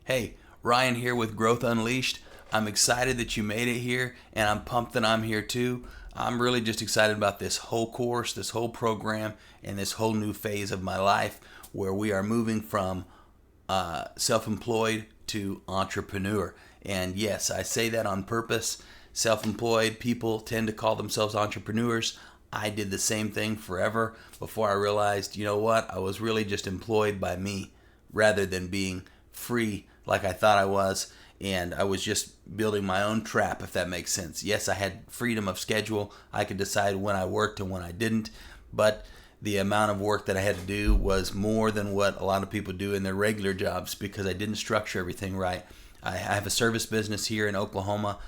Hey, Ryan here with Growth Unleashed. I'm excited that you made it here, and I'm pumped that I'm here too. I'm really just excited about this whole course, this whole program, and this whole new phase of my life where we are moving from self-employed to entrepreneur. And yes, I say that on purpose. Self-employed people tend to call themselves entrepreneurs. I did the same thing forever before I realized, you know what, I was really just employed by me rather than being free like I thought I was, and I was just building my own trap, if that makes sense. Yes, I had freedom of schedule. I could decide when I worked and when I didn't, but the amount of work that I had to do was more than what a lot of people do in their regular jobs because I didn't structure everything right. I have a service business here in Oklahoma,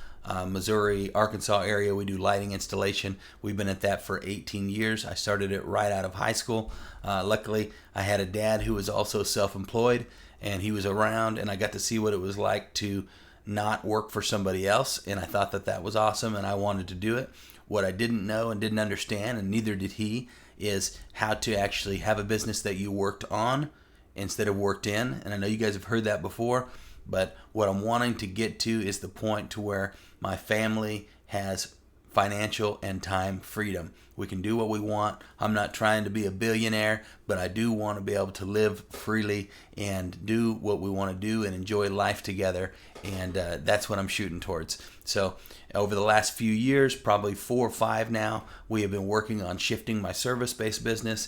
Missouri, Arkansas area. We do lighting installation. We've been at that for 18 years. I started it right out of high school. Luckily, I had a dad who was also self-employed, and he was around, and I got to see what it was like to not work for somebody else, and I thought that that was awesome, and I wanted to do it. What I didn't know and didn't understand, and neither did he, is how to actually have a business that you worked on instead of worked in. And I know you guys have heard that before, but what I'm wanting to get to is the point to where my family has financial and time freedom. We can do what we want. I'm not trying to be a billionaire, but I do want to be able to live freely and do what we want to do and enjoy life together. And that's what I'm shooting towards. So over the last few years, probably 4 or 5 now, we have been working on shifting my service-based business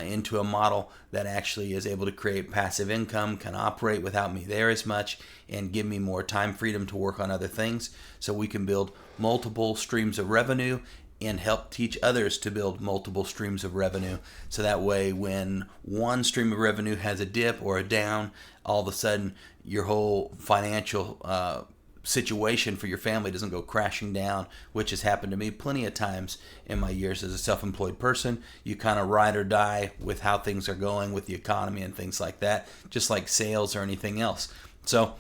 into a model that actually is able to create passive income, can operate without me there as much, and give me more time freedom to work on other things so we can build multiple streams of revenue and help teach others to build multiple streams of revenue. So that way when one stream of revenue has a dip or a down, all of a sudden your whole financial situation for your family doesn't go crashing down, which has happened to me plenty of times in my years as a self-employed person. You kind of ride or die with how things are going with the economy and things like that, just like sales or anything else. So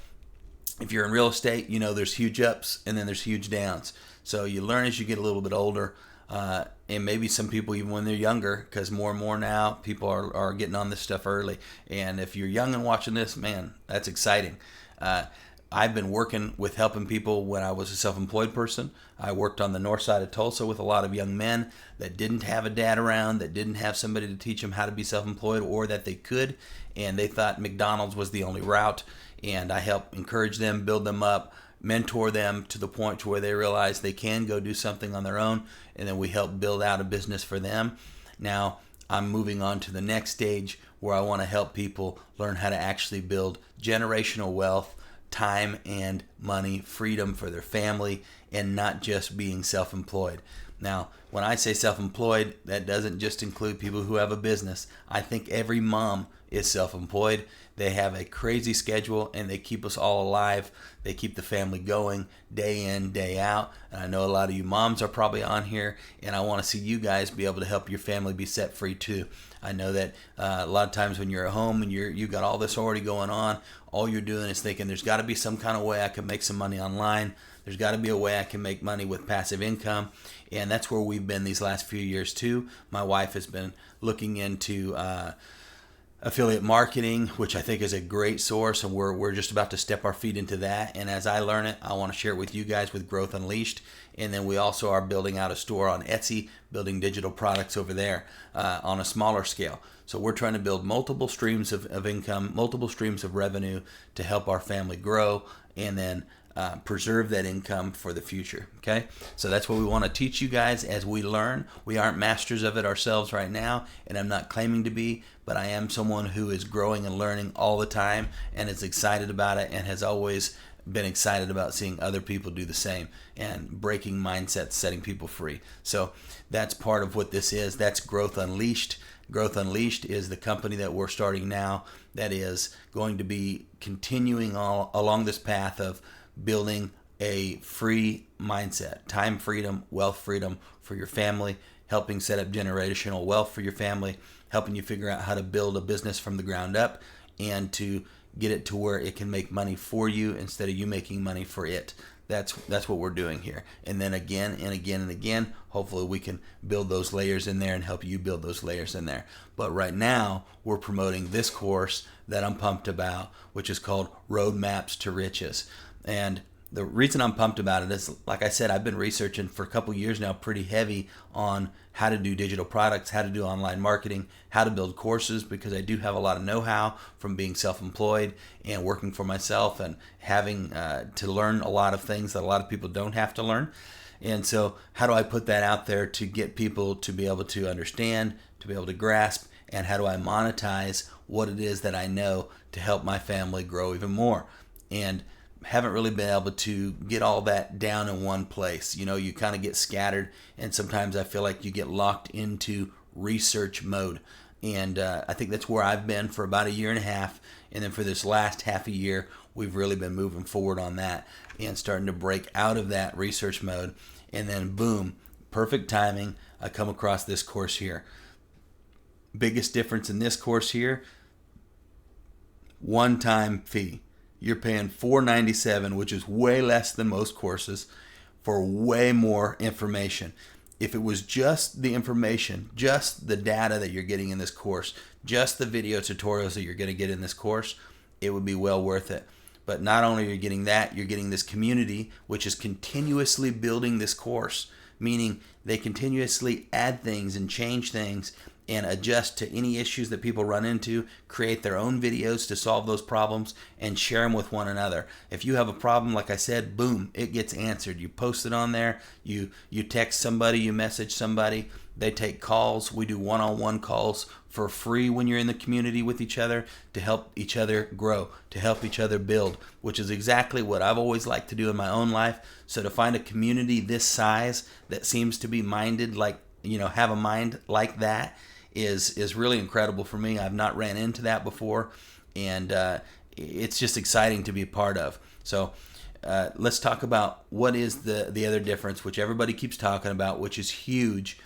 if you're in real estate, you know there's huge ups and then there's huge downs. So you learn as you get a little bit older, and maybe some people even when they're younger, because more and more now people are getting on this stuff early. And if you're young and watching this, man, that's exciting. I've been working with helping people when I was a self-employed person. I worked on the north side of Tulsa with a lot of young men that didn't have a dad around, that didn't have somebody to teach them how to be self-employed or that they could, and they thought McDonald's was the only route. And I help encourage them, build them up, mentor them to the point to where they realize they can go do something on their own, and then we help build out a business for them. Now I'm moving on to the next stage where I want to help people learn how to actually build generational wealth, time and money, freedom for their family, and not just being self-employed. Now, when I say self-employed, that doesn't just include people who have a business. I think every mom is self-employed. They have a crazy schedule and they keep us all alive. They keep the family going day in, day out. And I know a lot of you moms are probably on here, and I want to see you guys be able to help your family be set free too. I know that a lot of times when you're at home and you got all this already going on, all you're doing is thinking there's got to be some kind of way I can make some money online. There's got to be a way I can make money with passive income. And that's where we've been these last few years too. My wife has been looking into affiliate marketing, which I think is a great source, and we're just about to step our feet into that. And as I learn it, I want to share it with you guys with Growth Unleashed. And then we also are building out a store on Etsy, building digital products over there on a smaller scale. So we're trying to build multiple streams of income, multiple streams of revenue to help our family grow and then preserve that income for the future. Okay, so that's what we want to teach you guys as we learn. We aren't masters of it ourselves right now, and I'm not claiming to be, but I am someone who is growing and learning all the time and is excited about it and has always been excited about seeing other people do the same and breaking mindsets, setting people free. So that's part of what this is. That's Growth Unleashed. Growth Unleashed is the company that we're starting now that is going to be continuing all along this path of building a free mindset, time freedom, wealth freedom for your family, helping set up generational wealth for your family, helping you figure out how to build a business from the ground up and to get it to where it can make money for you instead of you making money for it. That's what we're doing here. And then again and again and again, hopefully we can build those layers in there and help you build those layers in there. But right now, we're promoting this course that I'm pumped about, which is called Roadmaps to Riches. And the reason I'm pumped about it is, like I said, I've been researching for a couple years now pretty heavy on how to do digital products, how to do online marketing, how to build courses, because I do have a lot of know-how from being self-employed and working for myself and having to learn a lot of things that a lot of people don't have to learn. And so how do I put that out there to get people to be able to understand, to be able to grasp, and how do I monetize what it is that I know to help my family grow even more? And haven't really been able to get all that down in one place. You know, you kind of get scattered, and sometimes I feel like you get locked into research mode. And I think that's where I've been for about a year and a half. And then for this last half a year, we've really been moving forward on that and starting to break out of that research mode. And then boom, perfect timing, I come across this course here. Biggest difference in this course here, one-time fee. You're paying $4.97, which is way less than most courses, for way more information. If it was just the information, just the data that you're getting in this course, just the video tutorials that you're going to get in this course, it would be well worth it. But not only are you getting that, you're getting this community, which is continuously building this course, meaning they continuously add things and change things and adjust to any issues that people run into, create their own videos to solve those problems, and share them with one another. If you have a problem, like I said, boom, it gets answered. You post it on there, you text somebody, you message somebody, they take calls. We do one-on-one calls for free when you're in the community with each other to help each other grow, to help each other build, which is exactly what I've always liked to do in my own life. So to find a community this size that seems to be minded like, have a mind like that, is really incredible for me. I've not ran into that before, and it's just exciting to be a part of. So let's talk about what is the other difference, which everybody keeps talking about, which is huge.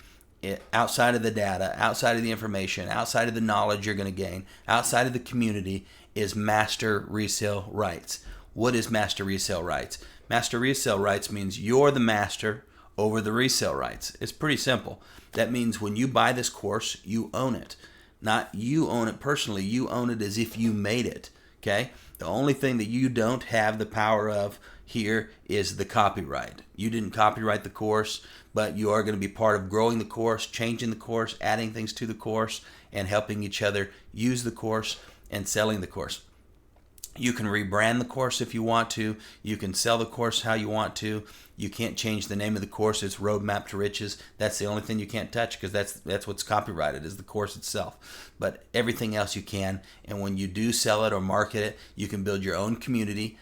Outside of the data, outside of the information, outside of the knowledge you're going to gain, outside of the community, is master resale rights. What is master resale rights? Master resale rights means you're the master over the resale rights. It's pretty simple. That means when you buy this course, you own it. Not you own it personally, you own it as if you made it. Okay? The only thing that you don't have the power of here is the copyright. You didn't copyright the course, but you are going to be part of growing the course, changing the course, adding things to the course, and helping each other use the course and selling the course. You can rebrand the course if you want to. You can sell the course how you want to. You can't change the name of the course. It's Roadmap to Riches. That's the only thing you can't touch, because that's what's copyrighted, is the course itself. But everything else you can. And when you do sell it or market it, you can build your own community.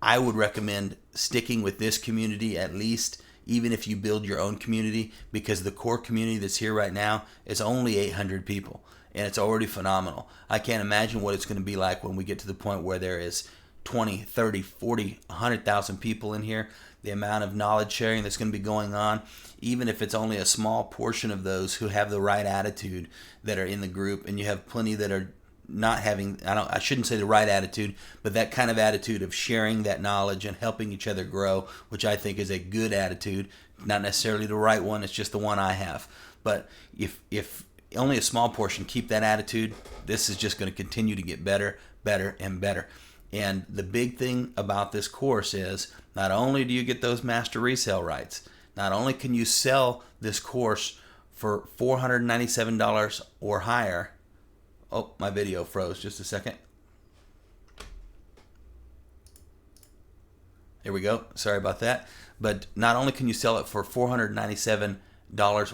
I would recommend sticking with this community at least, even if you build your own community, because the core community that's here right now is only 800 people. And it's already phenomenal. I can't imagine what it's going to be like when we get to the point where there is 20, 30, 40, 100,000 people in here. The amount of knowledge sharing that's going to be going on, even if it's only a small portion of those who have the right attitude that are in the group, and you have plenty that are not having, I shouldn't say the right attitude, but that kind of attitude of sharing that knowledge and helping each other grow, which I think is a good attitude. Not necessarily the right one, it's just the one I have. But if only a small portion keep that attitude, this is just going to continue to get better, better, and better. And the big thing about this course is not only do you get those master resale rights, not only can you sell this course for $497 or higher. Oh, my video froze just a second. There we go. Sorry about that. But not only can you sell it for $497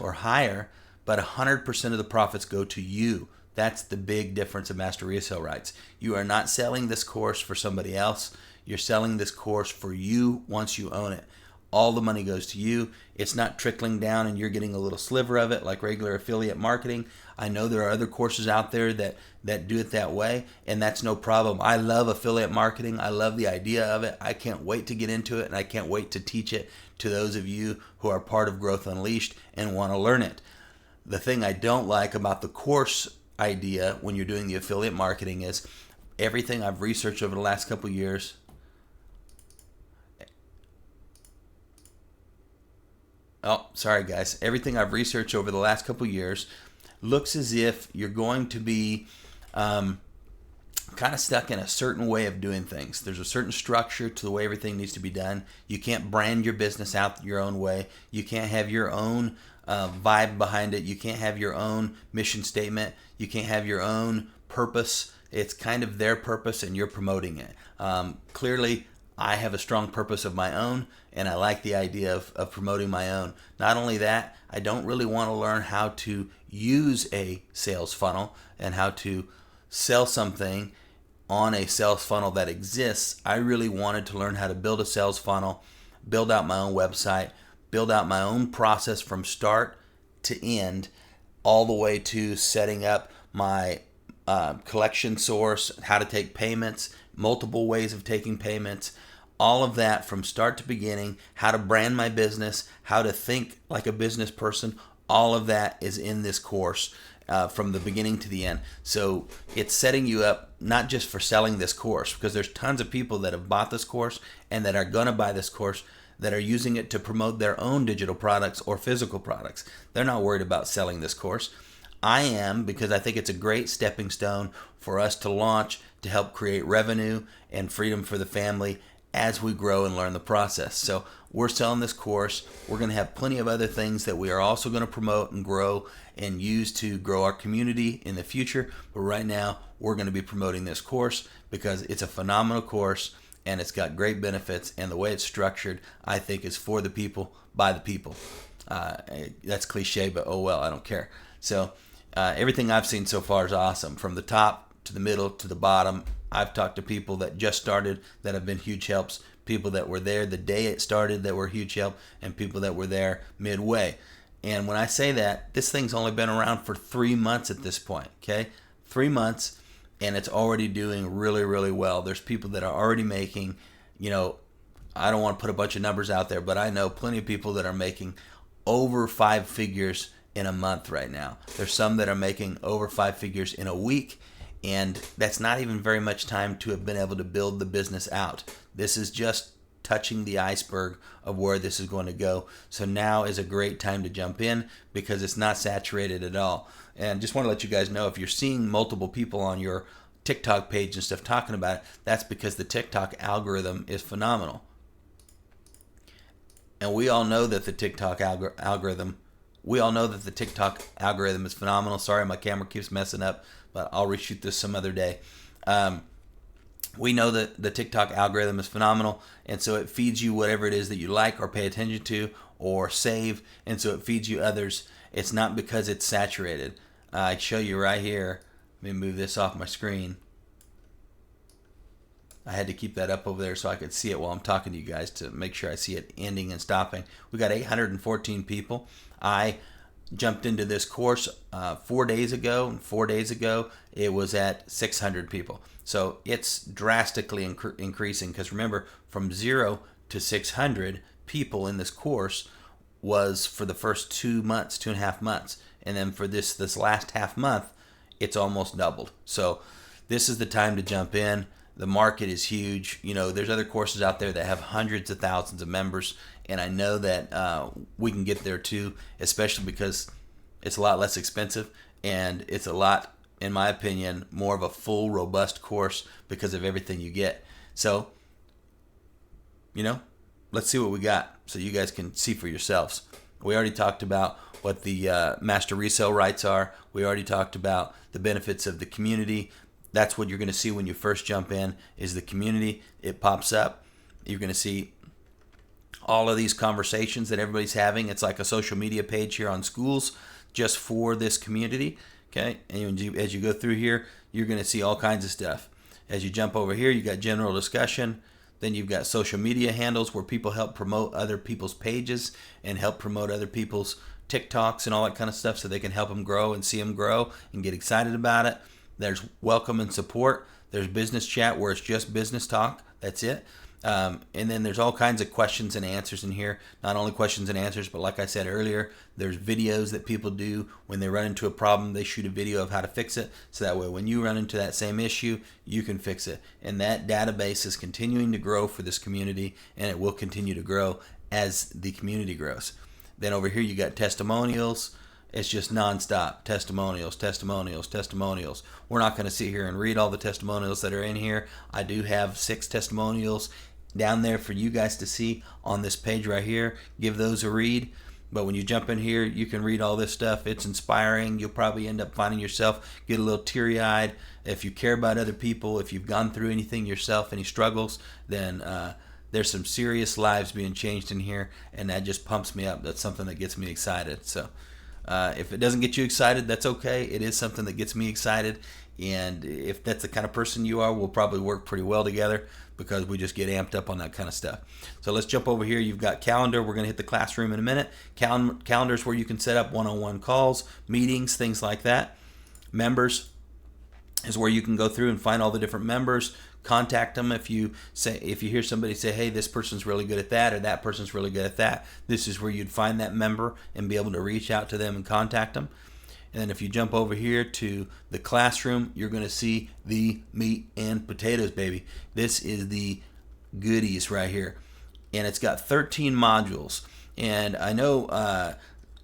or higher, but 100% of the profits go to you. That's the big difference of master resale rights. You are not selling this course for somebody else. You're selling this course for you once you own it. All the money goes to you. It's not trickling down and you're getting a little sliver of it like regular affiliate marketing. I know there are other courses out there that do it that way, and that's no problem. I love affiliate marketing. I love the idea of it. I can't wait to get into it, and I can't wait to teach it to those of you who are part of Growth Unleashed and want to learn it. The thing I don't like about the course idea when you're doing the affiliate marketing is everything I've researched over the last couple years. Oh, sorry guys. Everything I've researched over the last couple years looks as if you're going to be kind of stuck in a certain way of doing things. There's a certain structure to the way everything needs to be done. You can't brand your business out your own way. You can't have your own vibe behind it. You can't have your own mission statement. You can't have your own purpose. It's kind of their purpose and you're promoting it. Clearly, I have a strong purpose of my own, and I like the idea of promoting my own. Not only that, I don't really want to learn how to use a sales funnel and how to sell something on a sales funnel that exists. I really wanted to learn how to build a sales funnel, build out my own website, build out my own process from start to end, all the way to setting up my collection source, how to take payments, multiple ways of taking payments, all of that from start to beginning, how to brand my business, how to think like a business person. All of that is in this course from the beginning to the end. So it's setting you up not just for selling this course, because there's tons of people that have bought this course and that are going to buy this course that are using it to promote their own digital products or physical products. They're not worried about selling this course. I am, because I think it's a great stepping stone for us to launch to help create revenue and freedom for the family as we grow and learn the process. So we're selling this course. We're going to have plenty of other things that we are also going to promote and grow and use to grow our community in the future. But right now, we're going to be promoting this course because it's a phenomenal course and it's got great benefits. And the way it's structured, I think, is for the people, by the people. That's cliche, but oh well, I don't care. So everything I've seen so far is awesome. From the top to the middle to the bottom. I've talked to people that just started that have been huge helps, people that were there the day it started that were huge help, and people that were there midway. And when I say that, this thing's only been around for 3 months at this point, okay? 3 months, and it's already doing really, really well. There's people that are already making, I don't want to put a bunch of numbers out there, but I know plenty of people that are making over 5 figures in a month right now. There's some that are making over 5 figures in a week, and that's not even very much time to have been able to build the business out. This is just touching the iceberg of where this is going to go. So now is a great time to jump in because it's not saturated at all. And just want to let you guys know, if you're seeing multiple people on your TikTok page and stuff talking about it, that's because the TikTok algorithm is phenomenal. And we all know that the TikTok algorithm is phenomenal. Sorry, my camera keeps messing up, but I'll reshoot this some other day. We know that the TikTok algorithm is phenomenal, and so it feeds you whatever it is that you like or pay attention to or save, and so it feeds you others. It's not because it's saturated. I show you right here. Let me move this off my screen. I had to keep that up over there so I could see it while I'm talking to you guys to make sure I see it ending and stopping. We got 814 people. I jumped into this course 4 days ago, and 4 days ago it was at 600 people. So it's drastically increasing, because remember, from 0 to 600 people in this course was for the first 2 months, 2.5 months. And then for this last half month, it's almost doubled. So this is the time to jump in. The market is huge. There's other courses out there that have hundreds of thousands of members, and I know that we can get there too, especially because it's a lot less expensive, and it's a lot, in my opinion, more of a full, robust course because of everything you get. So, let's see what we got so you guys can see for yourselves. We already talked about what the master resale rights are. We already talked about the benefits of the community. That's what you're going to see when you first jump in, is the community. It pops up. You're going to see all of these conversations that everybody's having. It's like a social media page here on schools just for this community. Okay, and as you go through here, you're going to see all kinds of stuff. As you jump over here, you got general discussion. Then you've got social media handles where people help promote other people's pages and help promote other people's TikToks and all that kind of stuff so they can help them grow and see them grow and get excited about it. There's welcome and support. There's business chat where it's just business talk. That's it. And then there's all kinds of questions and answers in here. Not only questions and answers, but like I said earlier, there's videos that people do when they run into a problem. They shoot a video of how to fix it, so that way when you run into that same issue, you can fix it. And that database is continuing to grow for this community, and it will continue to grow as the community grows. Then over here you got testimonials. It's just nonstop testimonials, testimonials, testimonials. We're not going to sit here and read all the testimonials that are in here. I do have 6 testimonials down there for you guys to see on this page right here. Give those a read. But when you jump in here, you can read all this stuff. It's inspiring. You'll probably end up finding yourself get a little teary-eyed. If you care about other people, if you've gone through anything yourself, any struggles, then there's some serious lives being changed in here, and that just pumps me up. That's something that gets me excited. So if it doesn't get you excited, that's okay. It is something that gets me excited, and if that's the kind of person you are, we'll probably work pretty well together because we just get amped up on that kind of stuff. So let's jump over here. You've got calendar. We're going to hit the classroom in a minute. Calendar is where you can set up one-on-one calls, meetings, things like that. Members is where you can go through and find all the different members, contact them. If you hear somebody say, hey, this person's really good at that, or that person's really good at that, this is where you'd find that member and be able to reach out to them and contact them. And then if you jump over here to the classroom, you're going to see the meat and potatoes, baby. This is the goodies right here. And it's got 13 modules. And I know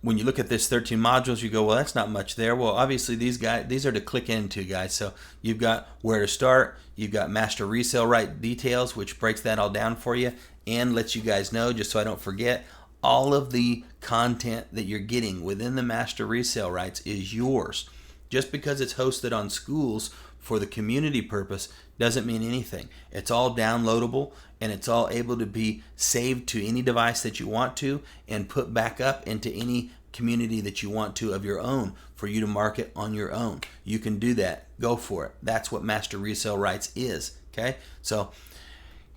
when you look at this 13 modules, you go, well, that's not much there. Well, obviously these are to click into, guys. So you've got where to start. You've got master resale right details, which breaks that all down for you and lets you guys know, just so I don't forget, all of the content that you're getting within the master resale rights is yours. Just because it's hosted on schools for the community purpose doesn't mean anything. It's all downloadable, and it's all able to be saved to any device that you want to and put back up into any community that you want to of your own for you to market on your own. You can do that. Go for it. That's what master resale rights is. Okay, so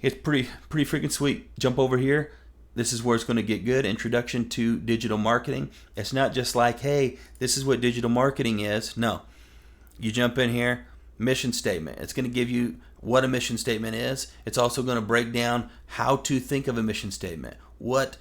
it's pretty freaking sweet. Jump over here. This is where it's going to get good. Introduction to digital marketing. It's not just like, hey, this is what digital marketing is. No. You jump in here, mission statement. It's going to give you what a mission statement is. It's also going to break down how to think of a mission statement. What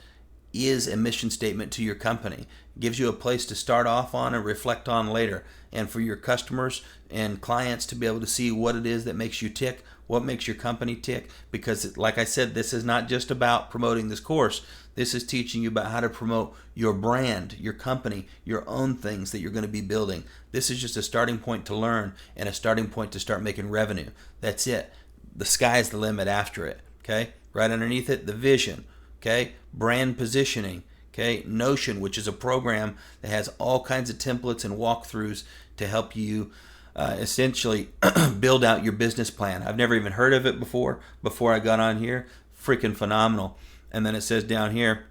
is a mission statement to your company? It gives you a place to start off on and reflect on later. And for your customers and clients to be able to see what it is that makes you tick, what makes your company tick. Because like I said, this is not just about promoting this course. This is teaching you about how to promote your brand, your company, your own things that you're going to be building. This is just a starting point to learn and a starting point to start making revenue. That's it. The sky's the limit after it. Okay? Right underneath it, the vision. Okay? Brand positioning. Okay? Notion, which is a program that has all kinds of templates and walkthroughs to help you essentially build out your business plan. I've never even heard of it before I got on here. Freaking phenomenal. And then it says down here,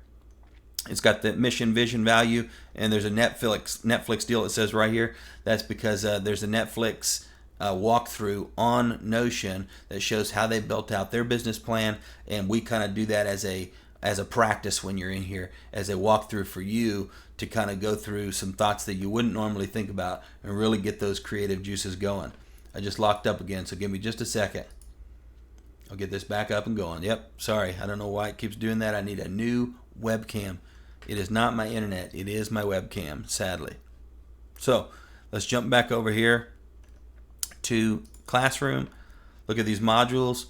it's got the mission, vision, value, and there's a Netflix deal. It says right here. That's because there's a Netflix walkthrough on Notion that shows how they built out their business plan, and we kind of do that as a practice when you're in here, as a walkthrough for you to kind of go through some thoughts that you wouldn't normally think about and really get those creative juices going. I just locked up again, so give me just a second. I'll get this back up and going. Yep, sorry, I don't know why it keeps doing that. I need a new webcam. It is not my internet, it is my webcam, sadly. So let's jump back over here to classroom. Look at these modules.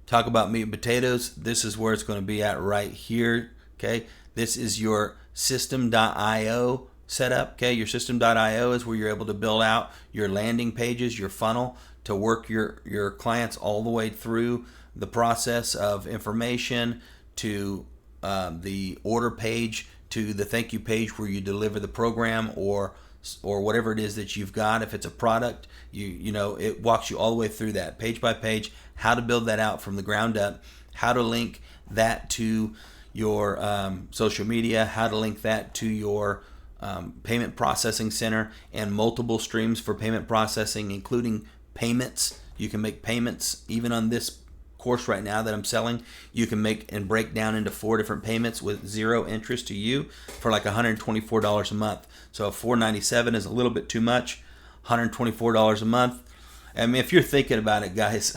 Talk about meat and potatoes. This is where it's going to be at right here. Okay, this is your system.io setup. Okay, your system.io is where you're able to build out your landing pages, your funnel, to work your clients all the way through the process of information to the order page, to the thank you page where you deliver the program or whatever it is that you've got. If it's a product, you know, it walks you all the way through that page by page, how to build that out from the ground up, how to link that to your social media, how to link that to your payment processing center, and multiple streams for payment processing, including payments. You can make payments even on this course right now that I'm selling. You can make and break down into 4 different payments with 0 interest to you for like $124 a month. So $497 is a little bit too much. $124 a month. I mean, if you're thinking about it, guys,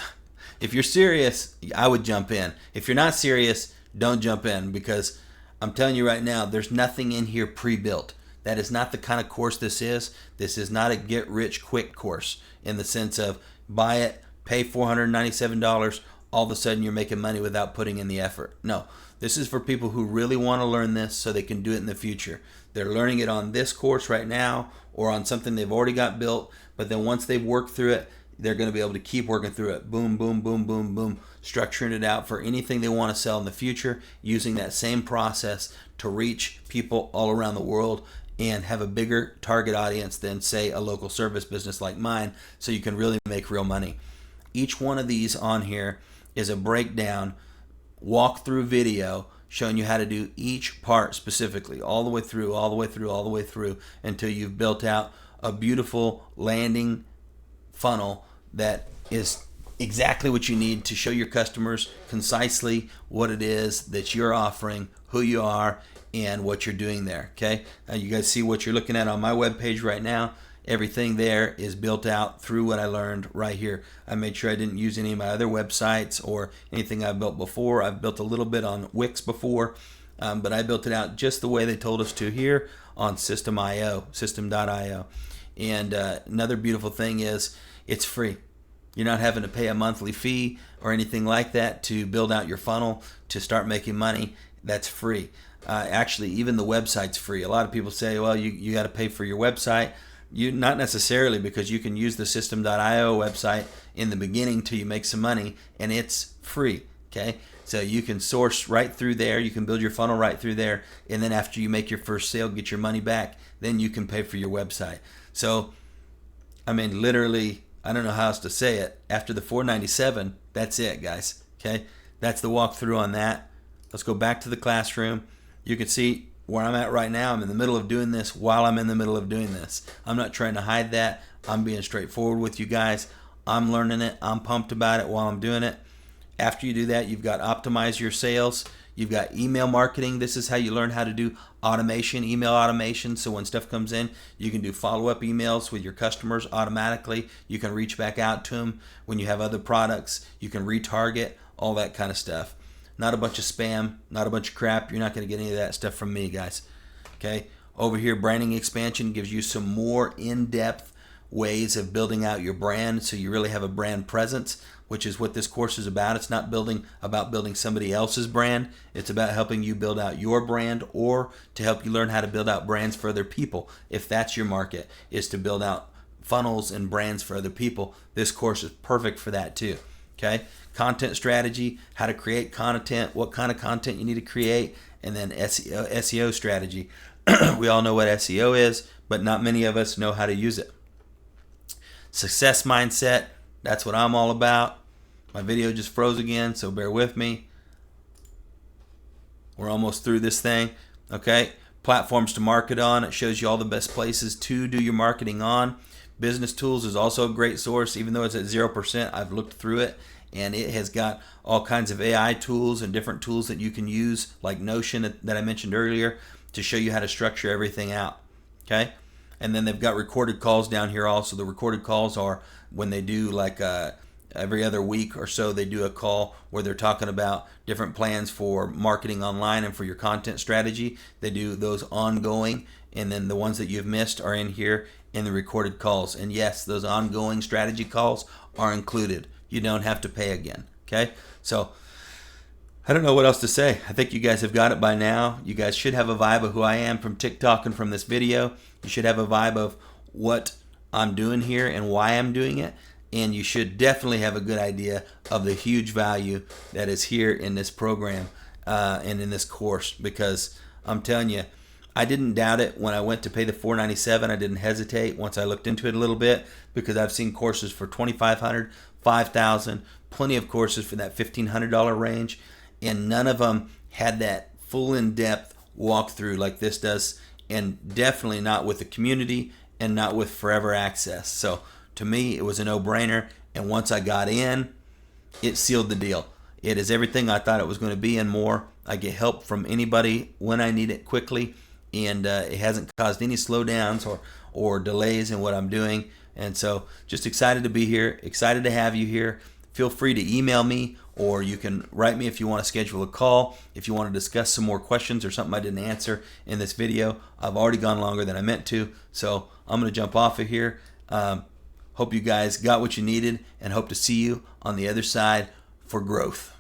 if you're serious, I would jump in. If you're not serious, don't jump in, because I'm telling you right now, there's nothing in here pre-built. That is not the kind of course this is. This is not a get-rich-quick course in the sense of buy it, pay $497, all of a sudden you're making money without putting in the effort. No, this is for people who really want to learn this so they can do it in the future. They're learning it on this course right now or on something they've already got built, but then once they've worked through it, they're going to be able to keep working through it. Boom, boom, boom, boom, boom, structuring it out for anything they want to sell in the future, using that same process to reach people all around the world and have a bigger target audience than, say, a local service business like mine, so you can really make real money. Each one of these on here is a breakdown, walkthrough video showing you how to do each part specifically, all the way through, all the way through, all the way through, until you've built out a beautiful landing funnel that is exactly what you need to show your customers concisely what it is that you're offering, who you are, and what you're doing there. Okay, now you guys see what you're looking at on my webpage right now. Everything there is built out through what I learned right here. I made sure I didn't use any of my other websites or anything I've built before. I've built a little bit on Wix before, but I built it out just the way they told us to here on system.io. And another beautiful thing is it's free. You're not having to pay a monthly fee or anything like that to build out your funnel to start making money. That's free. Actually, even the website's free. A lot of people say, well, you got to pay for your website. Not necessarily, because you can use the system.io website in the beginning till you make some money, and it's free. Okay, so you can source right through there. You can build your funnel right through there, and then after you make your first sale, get your money back, then you can pay for your website. So, I mean, literally, I don't know how else to say it. After the $497, that's it, guys. Okay, that's the walkthrough on that. Let's go back to the classroom. You can see where I'm at right now. I'm in the middle of doing this while I'm in the middle of doing this. I'm not trying to hide that. I'm being straightforward with you guys. I'm learning it. I'm pumped about it while I'm doing it. After you do that, you've got optimize your sales. You've got email marketing. This is how you learn how to do automation, email automation. So when stuff comes in, you can do follow-up emails with your customers automatically. You can reach back out to them when you have other products. You can retarget, all that kind of stuff. Not a bunch of spam, not a bunch of crap. You're not going to get any of that stuff from me, guys. Okay? Over here, branding expansion gives you some more in-depth ways of building out your brand so you really have a brand presence, which is what this course is about. It's not about building somebody else's brand. It's about helping you build out your brand, or to help you learn how to build out brands for other people. If that's your market, is to build out funnels and brands for other people, this course is perfect for that too. Okay? Content strategy, how to create content, what kind of content you need to create, and then SEO strategy. We all know what SEO is, but not many of us know how to use it. Success mindset, that's what I'm all about. My video just froze again, so bear with me. We're almost through this thing. Okay, platforms to market on. It shows you all the best places to do your marketing on. Business Tools is also a great source, even though it's at 0%. I've looked through it, and it has got all kinds of AI tools and different tools that you can use, like Notion that I mentioned earlier, to show you how to structure everything out. Okay, and then they've got recorded calls down here also. The recorded calls are when they do like every other week or so, they do a call where they're talking about different plans for marketing online and for your content strategy. They do those ongoing, and then the ones that you've missed are in here in the recorded calls. And yes, those ongoing strategy calls are included. You don't have to pay again. Okay, so I don't know what else to say. I think you guys have got it by now. You guys should have a vibe of who I am from TikTok and from this video. You should have a vibe of what I'm doing here and why I'm doing it. And you should definitely have a good idea of the huge value that is here in this program and in this course, because I'm telling you, I didn't doubt it when I went to pay the $497. I didn't hesitate once I looked into it a little bit, because I've seen courses for $2,500, $5,000, plenty of courses for that $1,500 range, and none of them had that full in-depth walkthrough like this does, and definitely not with the community and not with Forever Access. So to me, it was a no-brainer, and once I got in, it sealed the deal. It is everything I thought it was going to be and more. I get help from anybody when I need it quickly, and it hasn't caused any slowdowns or delays in what I'm doing. And so just excited to be here, excited to have you here. Feel free to email me, or you can write me if you want to schedule a call, if you want to discuss some more questions or something I didn't answer in this video. I've already gone longer than I meant to, so I'm going to jump off of here. Hope you guys got what you needed, and hope to see you on the other side for growth.